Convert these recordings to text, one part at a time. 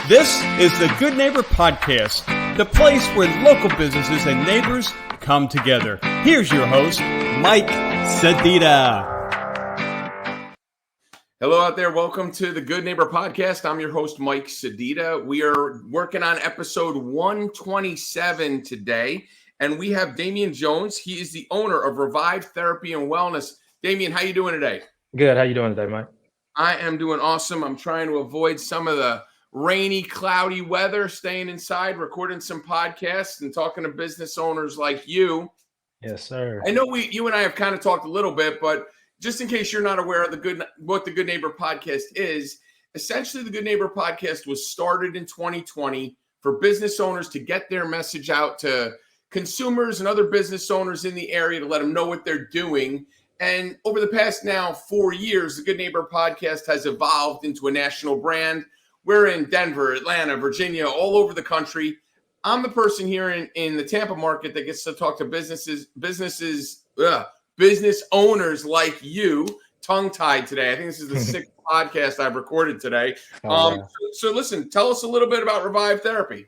This is the Good Neighbor Podcast, the place where local businesses and neighbors come together. Here's your host, Mike Sedita. Hello out there. Welcome to the Good Neighbor Podcast. I'm your host, Mike Sedita. We are working on episode 127 today, and we have Damian Jones. He is the owner of Revive Therapy and Wellness. Damian, how you doing today? Good. How you doing today, Mike? I am doing awesome. I'm trying to avoid some of the rainy, cloudy weather, staying inside, recording some podcasts, and talking to business owners like you. Yes, sir. I know you and I have kind of talked a little bit, but just in case you're not aware of what the Good Neighbor Podcast is, essentially the Good Neighbor Podcast was started in 2020 for business owners to get their message out to consumers and other business owners in the area to let them know what they're doing. And over the past now 4 years, the Good Neighbor Podcast has evolved into a national brand. We're in Denver, Atlanta, Virginia, all over the country. I'm the person here in the Tampa market that gets to talk to business owners like you, tongue-tied today. I think this is the sixth podcast I've recorded today. So listen, tell us a little bit about Revive Therapy.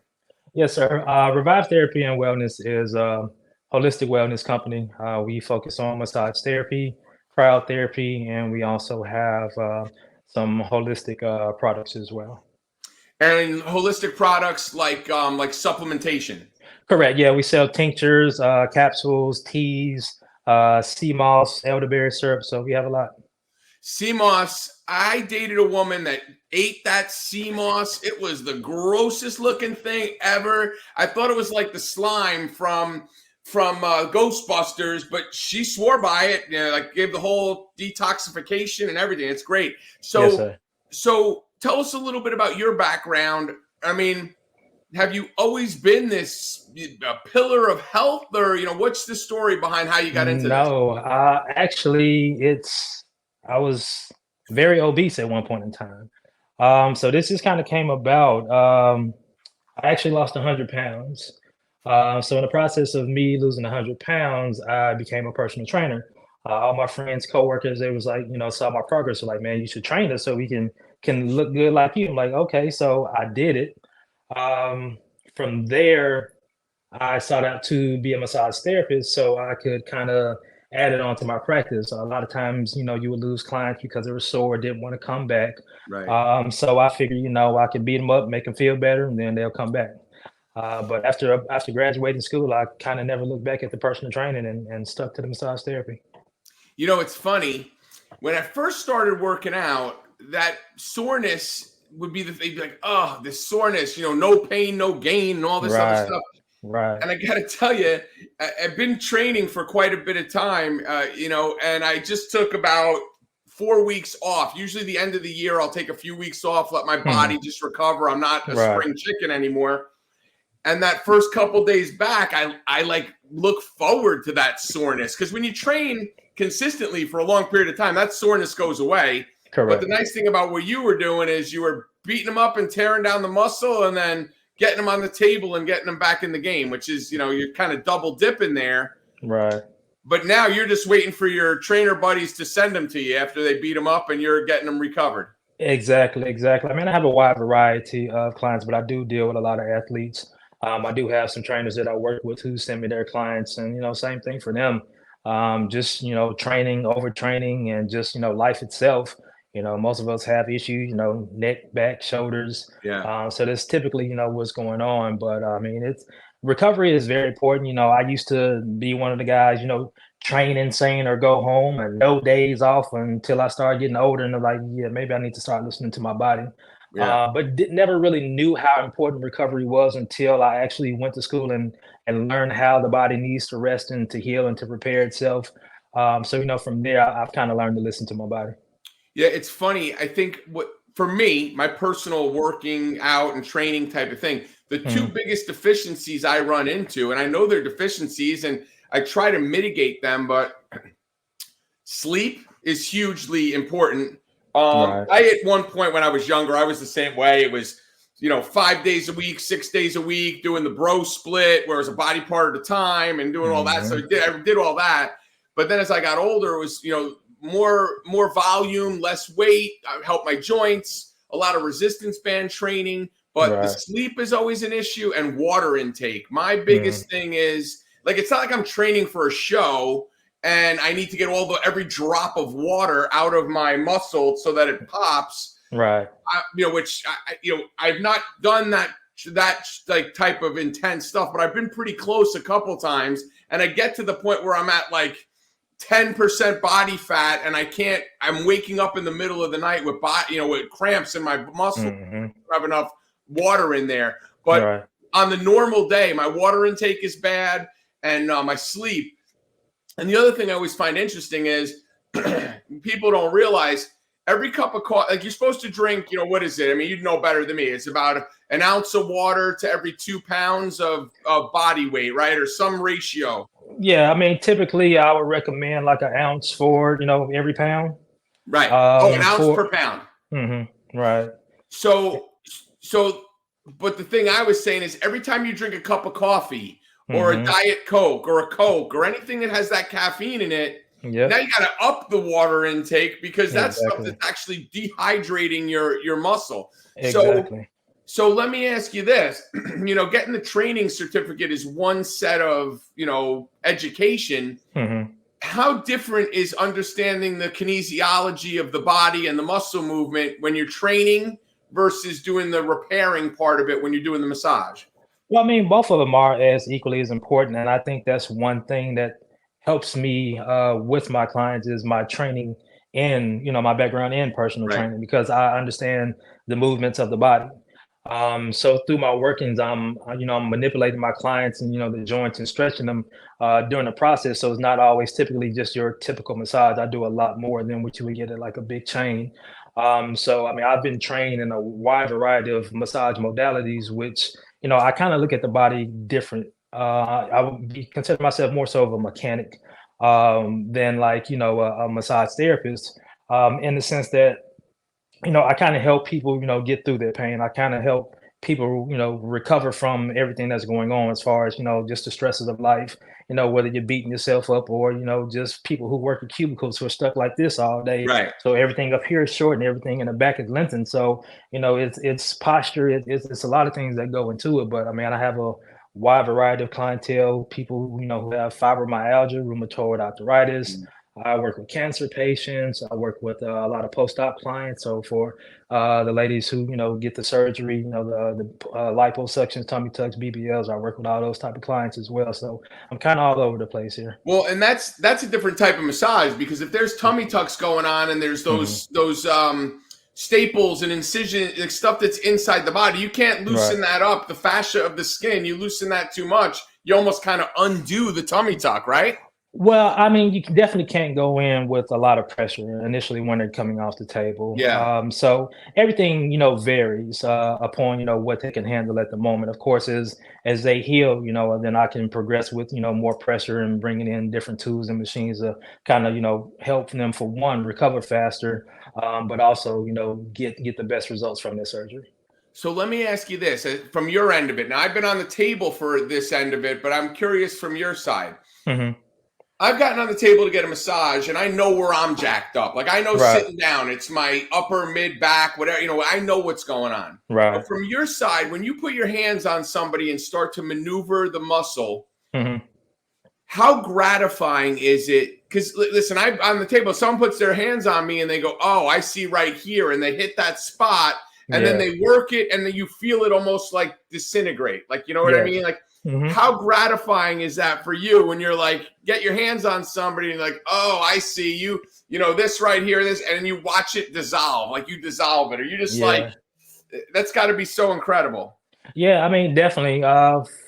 Yes, sir. Revive Therapy and Wellness is a holistic wellness company. We focus on massage therapy, cryotherapy, and we also have some holistic products as well. And holistic products like supplementation. Correct. Yeah, we sell tinctures, capsules, teas, sea moss, elderberry syrup. So we have a lot. Sea moss. I dated a woman that ate that sea moss. It was the grossest looking thing ever. I thought it was like the slime from Ghostbusters, but she swore by it. You know, like gave the whole detoxification and everything. It's great. So, yes, sir. So tell us a little bit about your background. I mean, have you always been this pillar of health, or what's the story behind how you got into this? No, actually, I was very obese at one point in time. So this just kind of came about. I actually lost 100 pounds. So in the process of me losing 100 pounds, I became a personal trainer. All my friends, coworkers, they was like, saw my progress. Were like, man, you should train us so we can look good like you. I'm like, okay, so I did it. From there, I sought out to be a massage therapist so I could kind of add it on to my practice. A lot of times, you would lose clients because they were sore, didn't want to come back. Right. So I figured, I could beat them up, make them feel better, and then they'll come back. But after graduating school, I kind of never looked back at the personal training and stuck to the massage therapy. It's funny. When I first started working out, that soreness would be they'd be like, oh, this soreness, no pain, no gain, and all this other stuff. Right. And I got to tell you, I've been training for quite a bit of time, and I just took about 4 weeks off. Usually the end of the year, I'll take a few weeks off, let my body just recover. I'm not a spring chicken anymore. And that first couple days back, I like look forward to that soreness, because when you train consistently for a long period of time, that soreness goes away. Correct. But the nice thing about what you were doing is you were beating them up and tearing down the muscle and then getting them on the table and getting them back in the game, which is, you're kind of double dipping there. Right. But now you're just waiting for your trainer buddies to send them to you after they beat them up and you're getting them recovered. Exactly. I mean, I have a wide variety of clients, but I do deal with a lot of athletes. I do have some trainers that I work with who send me their clients, and, same thing for them. Just, training, overtraining, and just, life itself. Most of us have issues, neck, back, shoulders. Yeah. So that's typically, what's going on. But I mean, recovery is very important. I used to be one of the guys, train insane or go home and no days off until I started getting older. And I'm like, yeah, maybe I need to start listening to my body. Yeah. But never really knew how important recovery was until I actually went to school and learned how the body needs to rest and to heal and to prepare itself. So, from there, I've kind of learned to listen to my body. Yeah, it's funny. I think for me, my personal working out and training type of thing, the two biggest deficiencies I run into, and I know they're deficiencies and I try to mitigate them, but sleep is hugely important. I, at one point when I was younger, I was the same way. It was, 5 days a week, 6 days a week, doing the bro split, where it was a body part at a time and doing all that. So I did all that. But then as I got older, it was, more volume, less weight. I helped my joints, a lot of resistance band training. but the Right. sleep is always an issue, and water intake. My biggest thing is, like, it's not like I'm training for a show and I need to get every drop of water out of my muscle so that it pops. Right. I've not done that like type of intense stuff, but I've been pretty close a couple times, and I get to the point where I'm at like 10% body fat, and I'm waking up in the middle of the night with with cramps in my muscle. I don't have enough water in there. But on the normal day, my water intake is bad, and my sleep. And the other thing I always find interesting is people don't realize every cup of coffee, like, you're supposed to drink, what is it? I mean, you'd know better than me. It's about an ounce of water to every 2 pounds of body weight, right? Or some ratio. Yeah, I mean, typically I would recommend like an ounce for, every pound. Right. An ounce per pound. Right. So, but the thing I was saying is, every time you drink a cup of coffee or a Diet Coke or a Coke or anything that has that caffeine in it, now you got to up the water intake, because that's stuff that's actually dehydrating your muscle. Exactly. So let me ask you this, getting the training certificate is one set of, education. How different is understanding the kinesiology of the body and the muscle movement when you're training versus doing the repairing part of it when you're doing the massage? Well, I mean, both of them are as equally as important. And I think that's one thing that helps me with my clients is my training in, my background in personal training, because I understand the movements of the body. So through my workings, I'm manipulating my clients and, the joints and stretching them during the process. So it's not always typically just your typical massage. I do a lot more than what you would get at like a big chain. So, I mean, I've been trained in a wide variety of massage modalities, which, I kind of look at the body different. I would consider myself more so of a mechanic than like, a massage therapist, in the sense that, I kind of help people, get through their pain. I kind of help people, recover from everything that's going on as far as, just the stresses of life, whether you're beating yourself up or, just people who work in cubicles who are stuck like this all day. Right. So everything up here is short and everything in the back is lengthened. So, it's posture. It's a lot of things that go into it. But I mean, I have a wide variety of clientele, people, who have fibromyalgia, rheumatoid arthritis. I work with cancer patients. I work with a lot of post-op clients. So for the ladies who, get the surgery, the liposuctions, tummy tucks, BBLs, I work with all those type of clients as well. So I'm kind of all over the place here. Well, and that's a different type of massage, because if there's tummy tucks going on and there's those staples and incision, like, stuff that's inside the body, you can't loosen that up. The fascia of the skin, you loosen that too much, you almost kind of undo the tummy tuck, right? Well, I mean, you definitely can't go in with a lot of pressure initially when they're coming off the table. Yeah. So everything, varies upon, what they can handle at the moment. Of course, as they heal, then I can progress with, more pressure and bringing in different tools and machines to kind of, help them, for one, recover faster, but also, get the best results from their surgery. So let me ask you this, from your end of it. Now, I've been on the table for this end of it, but I'm curious from your side. I've gotten on the table to get a massage, and I know where I'm jacked up. Like, I know sitting down, it's my upper, mid, back, whatever, I know what's going on. Right. But from your side, when you put your hands on somebody and start to maneuver the muscle, how gratifying is it? Because listen, I'm on the table, someone puts their hands on me and they go, oh, I see right here. And they hit that spot, and then they work it, and then you feel it almost like disintegrate. Like, you know what I mean? Like, how gratifying is that for you when you're like, get your hands on somebody and like, oh, I see you, this right here, this, and you watch it dissolve, like you dissolve it, or you just like, that's got to be so incredible. Yeah, I mean, definitely.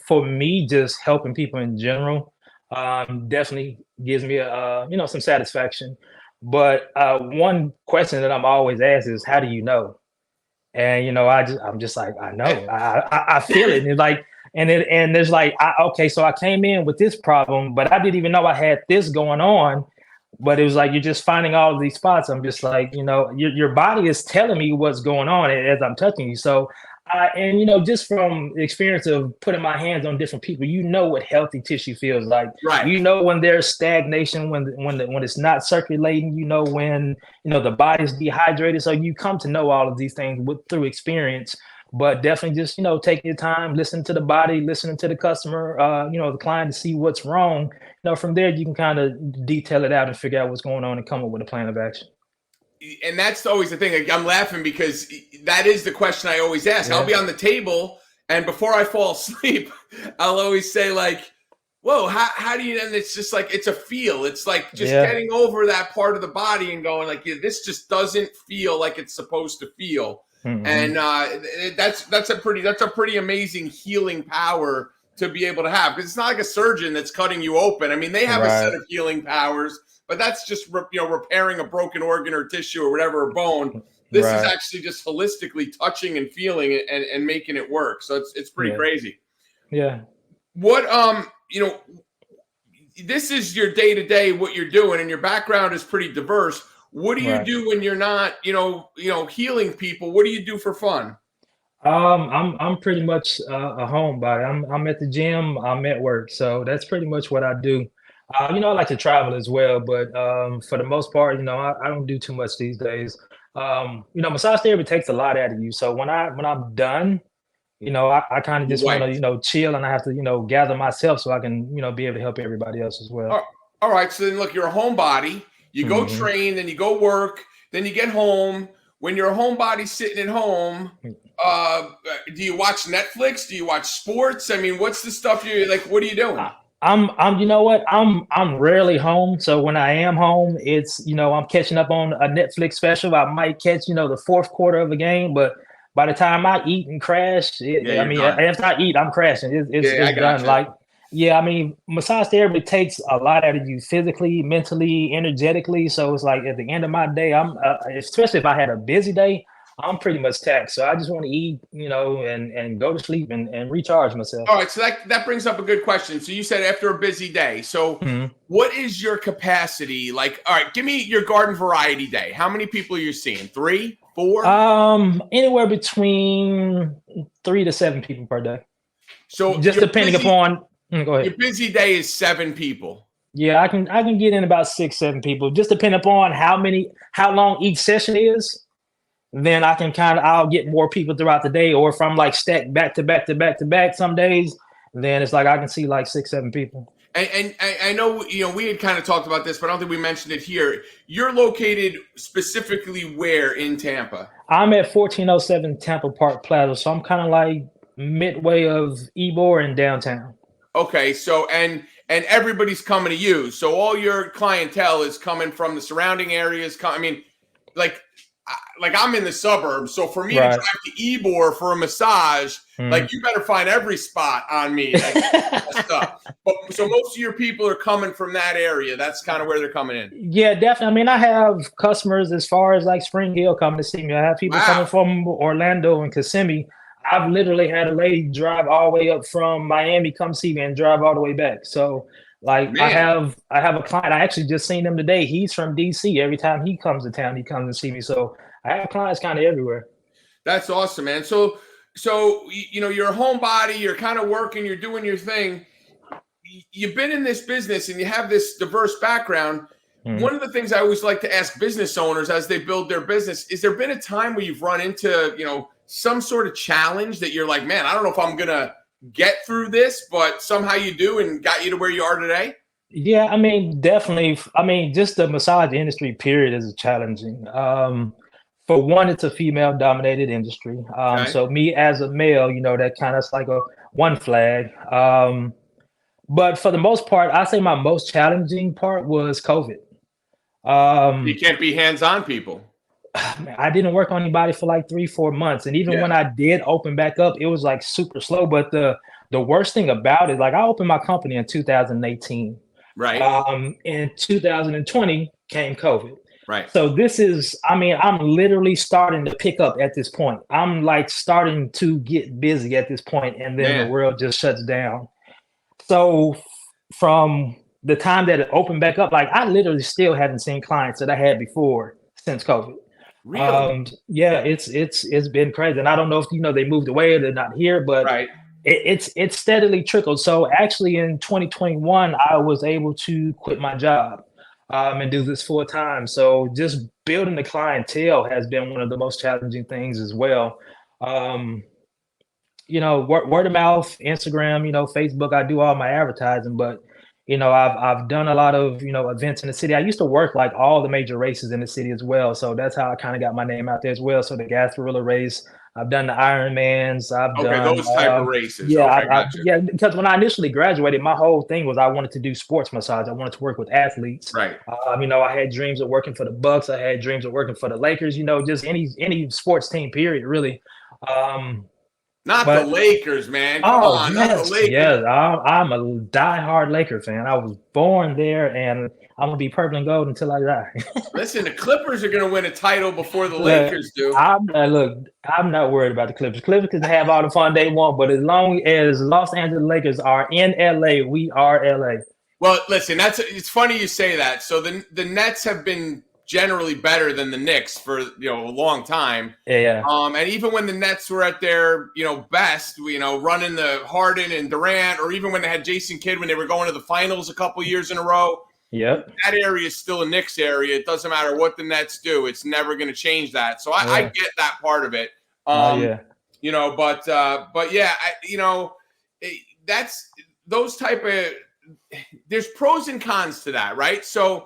For me, just helping people in general, definitely gives me some satisfaction. But one question that I'm always asked is, how do you know? And I'm just like, I know, I feel it, and like. And there's like, okay, so I came in with this problem, but I didn't even know I had this going on. But it was like, you're just finding all of these spots. I'm just like, your body is telling me what's going on as I'm touching you. So, just from the experience of putting my hands on different people, what healthy tissue feels like. Right. When there's stagnation, when it's not circulating, when the body's dehydrated. So you come to know all of these things through experience. but definitely just, taking your time, listening to the body, listening to the customer, the client, to see what's wrong. From there, you can kind of detail it out and figure out what's going on and come up with a plan of action. And that's always the thing. Like, I'm laughing because that is the question I always ask. Yeah. I'll be on the table, and before I fall asleep, I'll always say, like, whoa, how do you, and it's just like, it's a feel. It's like just getting over that part of the body and going like, this just doesn't feel like it's supposed to feel. Mm-hmm. And that's a pretty amazing healing power to be able to have, because it's not like a surgeon that's cutting you open. I mean, they have a set of healing powers, but that's just repairing a broken organ or tissue or whatever, or bone. This is actually just holistically touching and feeling it and making it work. So it's pretty crazy. Yeah. What this is your day to day, what you're doing, and your background is pretty diverse. What do you do when you're not, healing people? What do you do for fun? I'm pretty much a homebody. I'm at the gym. I'm at work, so that's pretty much what I do. I like to travel as well, but for the most part, I don't do too much these days. Massage therapy takes a lot out of you. So when I'm done, I kind of just want to, chill, and I have to, gather myself so I can, be able to help everybody else as well. All right. So then, look, you're a homebody. You go train, then you go work, then you get home. When you're a homebody sitting at home, do you watch Netflix? Do you watch sports? I mean, what's the stuff you like? What are you doing? You know what? I'm rarely home. So when I am home, it's, I'm catching up on a Netflix special. I might catch, the fourth quarter of a game, but by the time I eat and crash, after I eat, I'm crashing. It's done. Like, massage therapy takes a lot out of you physically, mentally, energetically. So it's like at the end of my day, I'm especially if I had a busy day, I'm pretty much taxed. So I just want to eat, and go to sleep and recharge myself. All right. So that brings up a good question. So you said after a busy day. So what is your capacity? Like, all right, give me your garden variety day. How many people are you seeing? 3, 4? Anywhere between 3 to 7 people per day. So just depending upon. Go ahead. Your busy day is 7 people. Yeah, I can get in about 6, 7 people. Just depending upon how long each session is. Then I can I'll get more people throughout the day. Or if I'm like stacked back to back to back to back some days, then it's like I can see like 6, 7 people. And I know, we had kind of talked about this, but I don't think we mentioned it here. You're located specifically where in Tampa? I'm at 1407 Tampa Park Plaza. So I'm kind of like midway of Ybor and downtown. Okay. So, and everybody's coming to you. So all your clientele is coming from the surrounding areas. Like I'm in the suburbs, so for me to drive to Ybor for a massage, like you better find every spot on me. Stuff. But so most of your people are coming from that area. That's kind of where they're coming in. Yeah, definitely. I mean, I have customers as far as like Spring Hill coming to see me. I have people coming from Orlando and Kissimmee. I've literally had a lady drive all the way up from Miami, come see me, and drive all the way back. So like, man. I have a client. I actually just seen him today. He's from DC. Every time he comes to town, he comes and see me. So I have clients kind of everywhere. That's awesome, man. So you're a homebody. You're kind of working. You're doing your thing. You've been in this business and you have this diverse background. One of the things I always like to ask business owners as they build their business is there been a time where you've run into some sort of challenge that you're like, man, I don't know if I'm gonna get through this, but somehow you do and got you to where you are today? Yeah, I mean, definitely. I mean, just the massage industry period is challenging. For one, it's a female-dominated industry. So me as a male, that kind of like a one flag. But for the most part, I say my most challenging part was COVID. You can't be hands-on people. I didn't work on anybody for like 3-4 months. And even when I did open back up, it was like super slow. But the worst thing about it, like I opened my company in 2018. Right. In 2020 came COVID. Right. So I'm literally starting to pick up at this point. I'm like starting to get busy at this point, and then the world just shuts down. So from the time that it opened back up, like I literally still haven't seen clients that I had before since COVID. Really? Yeah, it's been crazy. And I don't know if they moved away or they're not here, but it's steadily trickled. So actually in 2021, I was able to quit my job and do this full time. So just building the clientele has been one of the most challenging things as well. word of mouth, Instagram, Facebook. I do all my advertising, but I've done a lot of events in the city. I used to work like all the major races in the city as well, so that's how I kind of got my name out there as well. So the Gasparilla race, I've done the Ironmans, I've Okay, done those type of races. yeah, Okay, gotcha. yeah. Because when I initially graduated, my whole thing was I wanted to do sports massage. I wanted to work with athletes. Right. I had dreams of working for the Bucks. I had dreams of working for the Lakers. Just any sports team, period, really. Not the But Lakers, man. Come oh on, not the yes, Lakers. yes. I'm a diehard Laker fan. I was born there, and I'm gonna be purple and gold until I die. Listen, the Clippers are going to win a title before the Look, Lakers do. I'm not worried about the Clippers. Clippers can have all the fun they want, but as long as Los Angeles Lakers are in LA, we are LA. Well, listen, it's funny you say that. So the Nets have been generally better than the Knicks for a long time. Yeah. And even when the Nets were at their best, running the Harden and Durant, or even when they had Jason Kidd when they were going to the finals a couple years in a row. Yep. That area is still a Knicks area. It doesn't matter what the Nets do; it's never going to change that. So I get that part of it. But yeah, that's those type of. There's pros and cons to that, right? So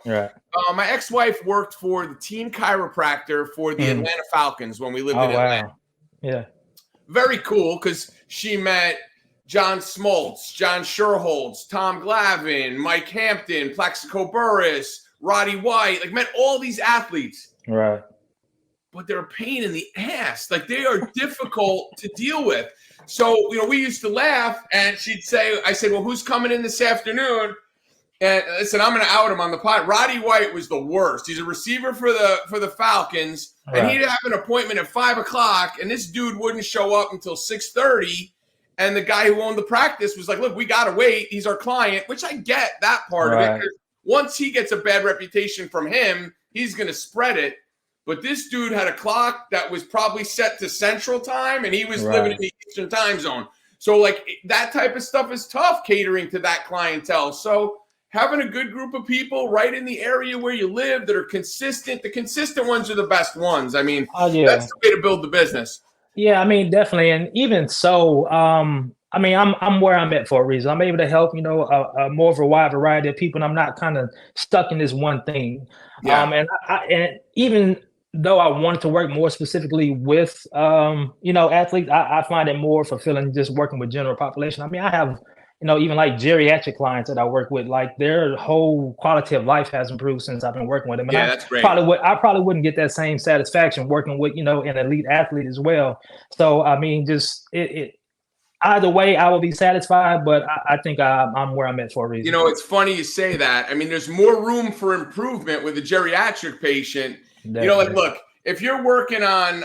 my ex-wife worked for the team chiropractor for the Atlanta Falcons when we lived in Atlanta. Wow. Yeah. Very cool because she met John Smoltz, John Sherholtz, Tom Glavine, Mike Hampton, Plaxico Burress, Roddy White, met all these athletes. Right. But they're a pain in the ass. They are difficult to deal with. So, we used to laugh, and I said, well, who's coming in this afternoon? And listen, I'm going to out him on the pod. Roddy White was the worst. He's a receiver for the Falcons, and he'd have an appointment at 5:00, and this dude wouldn't show up until 6:30. And the guy who owned the practice was like, look, we got to wait. He's our client, which I get that part of it. 'Cause once he gets a bad reputation from him, he's going to spread it. But this dude had a clock that was probably set to Central Time, and he was living in the Eastern Time zone. So, that type of stuff is tough catering to that clientele. So, having a good group of people right in the area where you live that are consistent, the consistent ones are the best ones. I mean, that's the way to build the business. Yeah, I mean, definitely. And even so, I'm where I'm at for a reason. I'm able to help, a more of a wide variety of people, and I'm not kind of stuck in this one thing. Yeah. And even though I wanted to work more specifically with, athletes, I find it more fulfilling just working with general population. I mean, I have, even geriatric clients that I work with, their whole quality of life has improved since I've been working with them. And that's great. I probably wouldn't get that same satisfaction working with, an elite athlete as well. So, I mean, just either way, I will be satisfied, but I think I'm where I'm at for a reason. It's funny you say that. I mean, there's more room for improvement with a geriatric patient. Definitely. Look, if you're working on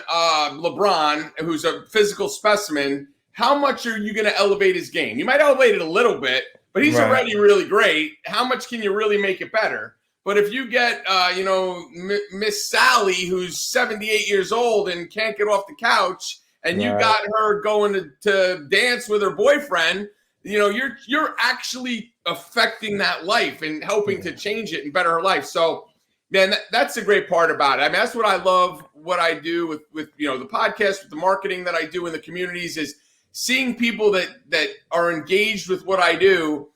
LeBron, who's a physical specimen, how much are you going to elevate his game? You might elevate it a little bit, but he's already really great. How much can you really make it better? But if you get, Miss Sally, who's 78 years old and can't get off the couch, and you got her going to dance with her boyfriend, you're actually affecting that life and helping to change it and better her life. So, man, that's the great part about it. I mean, that's what I love, what I do with the podcast, with the marketing that I do in the communities, is seeing people that are engaged with what I do,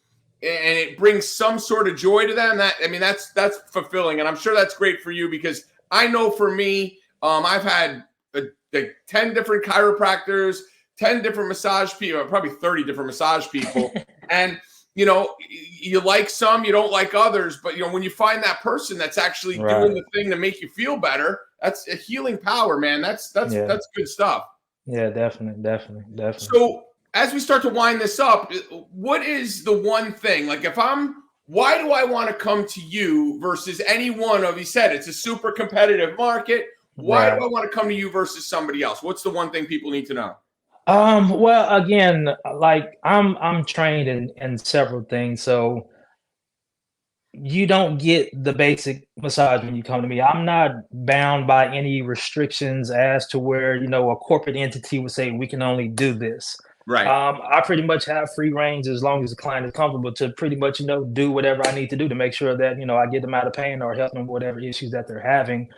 and it brings some sort of joy to them. That's fulfilling, and I'm sure that's great for you, because I know for me, I've had 10 different chiropractors, 10 different massage people, probably 30 different massage people, and you like some, you don't like others, but when you find that person that's actually doing the thing to make you feel better, that's a healing power, man. That's good stuff. Yeah, definitely. So as we start to wind this up, what is the one thing, why do I want to come to you versus any one of, you said it's a super competitive market. Why do I want to come to you versus somebody else? What's the one thing people need to know? Well, again, I'm trained in several things, so you don't get the basic massage when you come to me. I'm not bound by any restrictions as to where, a corporate entity would say we can only do this. Right. I pretty much have free range as long as the client is comfortable to pretty much, do whatever I need to do to make sure that, I get them out of pain or help them with whatever issues that they're having.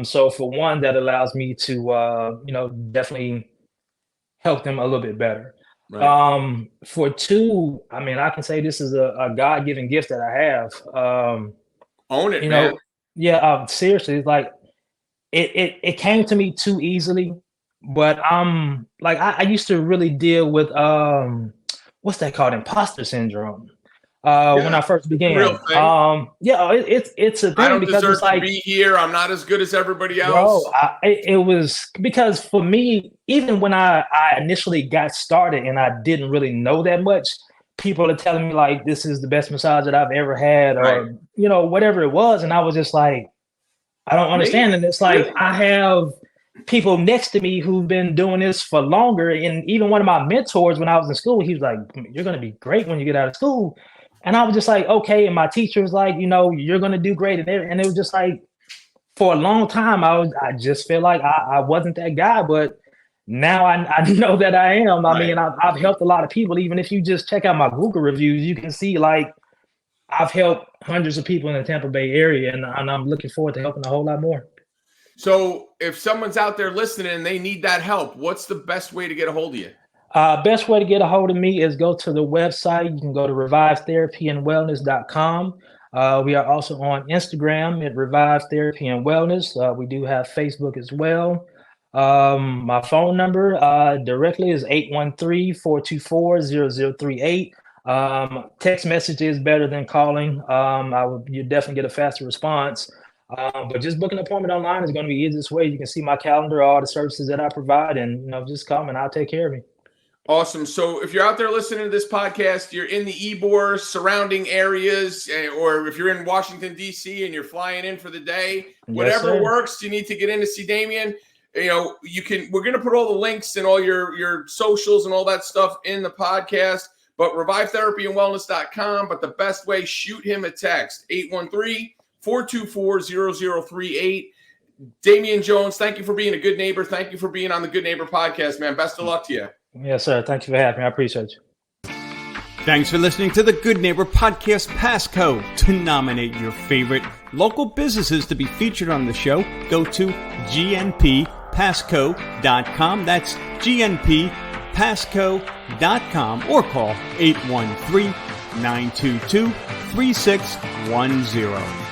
So for one, that allows me to, definitely help them a little bit better. Right. For two, I mean, I can say this is a God-given gift that I have. Own it, You man. know, yeah, seriously, it's like it came to me too easily, but like I used to really deal with what's that called? Imposter syndrome. When Yeah, I first it's a real began. thing. Yeah, it's a I thing don't because it's deserve to like, be here. I'm not as good as everybody bro, else. it was because for me, even when I initially got started and I didn't really know that much, people are telling me like this is the best massage that I've ever had, Right. or whatever it was, and I was just like, I don't Me? understand. And it's like Really? I have people next to me who've been doing this for longer. And even one of my mentors when I was in school, he was like, "You're gonna be great when you get out of school." And I was just like, okay. And my teacher was like, you're gonna do great. And it was just like for a long time, I just feel like I wasn't that guy, but now I know that I am. I Right. mean, I've helped a lot of people. Even if you just check out my Google reviews, you can see like I've helped hundreds of people in the Tampa Bay area, and I'm looking forward to helping a whole lot more. So if someone's out there listening and they need that help, what's the best way to get a hold of you? Best way to get a hold of me is go to the website. You can go to revivetherapyandwellness.com. We are also on Instagram at Revive Therapy and Wellness. We do have Facebook as well. My phone number directly is 813-424-0038. Text message is better than calling. You definitely get a faster response. But just booking an appointment online is going to be the easiest way. You can see my calendar, all the services that I provide, and just come and I'll take care of you. Awesome. So if you're out there listening to this podcast, you're in the Ybor surrounding areas, or if you're in Washington, D.C. and you're flying in for the day, whatever works, you need to get in to see Damian. We're going to put all the links and all your socials and all that stuff in the podcast, but revivetherapyandwellness.com. But the best way, shoot him a text, 813-424-0038. Damian Jones, thank you for being a good neighbor. Thank you for being on the Good Neighbor podcast, man. Best of luck to you. Yes, sir. Thank you for having me. I appreciate you. Thanks for listening to the Good Neighbor Podcast Passcode. To nominate your favorite local businesses to be featured on the show, go to gnppasco.com. That's gnppasco.com or call 813-922-3610.